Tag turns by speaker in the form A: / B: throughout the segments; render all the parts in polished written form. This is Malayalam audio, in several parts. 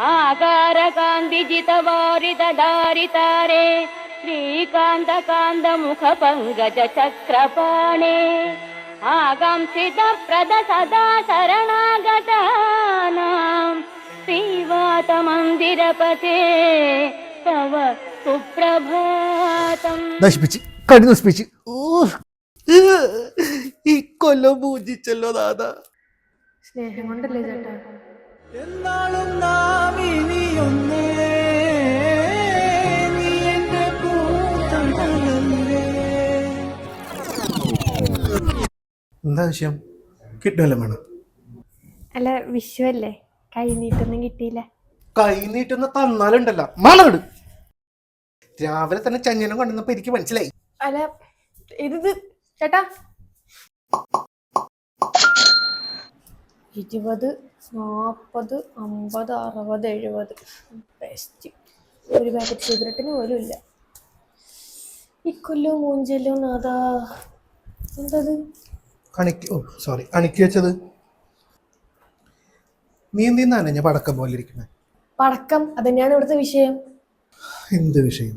A: ആകാര കാന്തി ജിതവാരിതാരിതാരേ ശ്രീകാന്ത കാന്ത മുഖ പങ്കജ ചക്രപാണേ ആകാംസിത പ്രദ സദാ ശരണാഗതാനാം ശ്രീവാത മന്ദിരപതേ തവ സുപ്രഭാതം.
B: നശിപ്പിച്ച് കടി നശിപ്പിച്ച് ഈ കൊല്ലം പൂജിച്ചല്ലോ ദാദാ.
C: സ്നേഹം കൊണ്ടല്ലേ ചേട്ടാ.
B: എന്നാളും നാം ഇനിയൊന്നേ, നീ എന്റെ പൂത്തണലല്ലേ. എന്താ വിഷയം? കിട്ടുമല്ലോ വേണം.
C: അല്ല വിഷുവല്ലേ, കൈ നീട്ടൊന്നും കിട്ടിയില്ല.
B: കൈ നീട്ടുന്ന തന്നാലുണ്ടല്ലോ മണവിട്. രാവിലെ തന്നെ ചഞ്ഞനം കൊണ്ടുവന്നപ്പോ എനിക്ക് മനസ്സിലായി.
C: അല്ല ഇത് ചേട്ടാ 20, 40, 50, 60, 70 ബെസ്റ്റ്. ഒരു പാക്കറ്റ് സിഗരറ്റിന് പോലും ഇല്ല. ഇക്കൊല്ലോ മൂഞ്ചല്ലോ നാദാ. എന്തത്
B: അണിക്ക് വെച്ചത്? നീ എന്തിനാണ് ഞാൻ പടക്കം പോലെ ഇരിക്കുന്നത്?
C: പടക്കം അതന്നെയാണ് ഇവിടുത്തെ വിഷയം.
B: എന്ത് വിഷയം?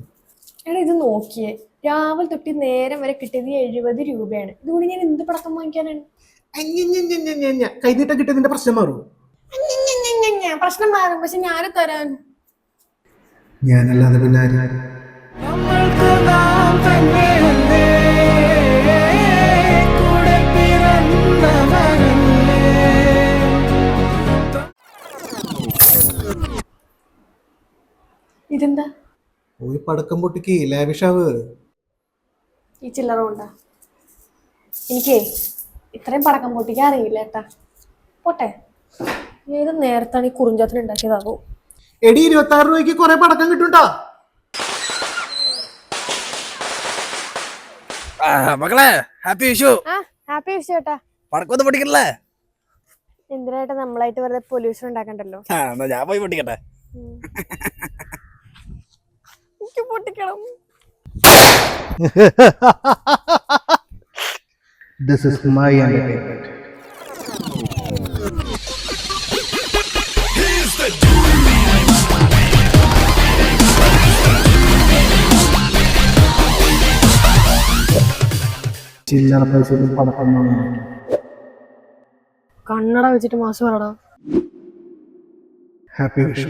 C: എടാ ഇത് നോക്കിയേ, രാവിലെ തൊട്ട് നേരം വരെ കിട്ടിയത് 70 രൂപയാണ്. ഇതുകൊണ്ട് ഞാൻ എന്ത് പടക്കം വാങ്ങിക്കാനാണ്?
B: കൈനീട്ടം കിട്ടിയതിന്റെ പ്രശ്നം മാറും.
C: പ്രശ്നം മാറും, പക്ഷെ ഞാന് തരാൻ.
B: ഞാനല്ലാതെ പിന്നെ
C: ഇതെന്താ?
B: ഒരു പടക്കം പൊട്ടിക്ക് ലാവിഷാവ്.
C: ഈ ചില്ലറ കൊണ്ടാ? എനിക്കേ ഇത്രയും പടക്കം പൊട്ടിക്കാൻ അറിയില്ല ഏട്ടാ. പോട്ടെ, ഏത് നേരത്താണ് ഈ കുറിഞ്ചാത്തിന് ഉണ്ടാക്കിയതാവോ?
B: എടി 26 രൂപയ്ക്ക് കുറെ പടക്കം കിട്ടുംട്ടാ.
D: മക്കളെ ഹാപ്പി വിഷു.
C: ഹാപ്പി വിഷു ഏട്ടാ.
D: പടക്കൊന്നും പൊട്ടിക്കല്ലേ?
C: എന്തിനായിട്ട് നമ്മളായിട്ട് വെറുതെ പൊല്യൂഷൻ ഉണ്ടാക്കണ്ടല്ലോ.
D: എന്നാ ഞാൻ പോയി പൊട്ടിക്കട്ടെ.
C: എനിക്ക് പൊട്ടിക്കണം.
B: This is my entertainment. ചില്ലറ പൈസ പടക്കം
C: കണ്ണട വെച്ചിട്ട് മാസം പറടാ.
B: ഹാപ്പി വിഷു.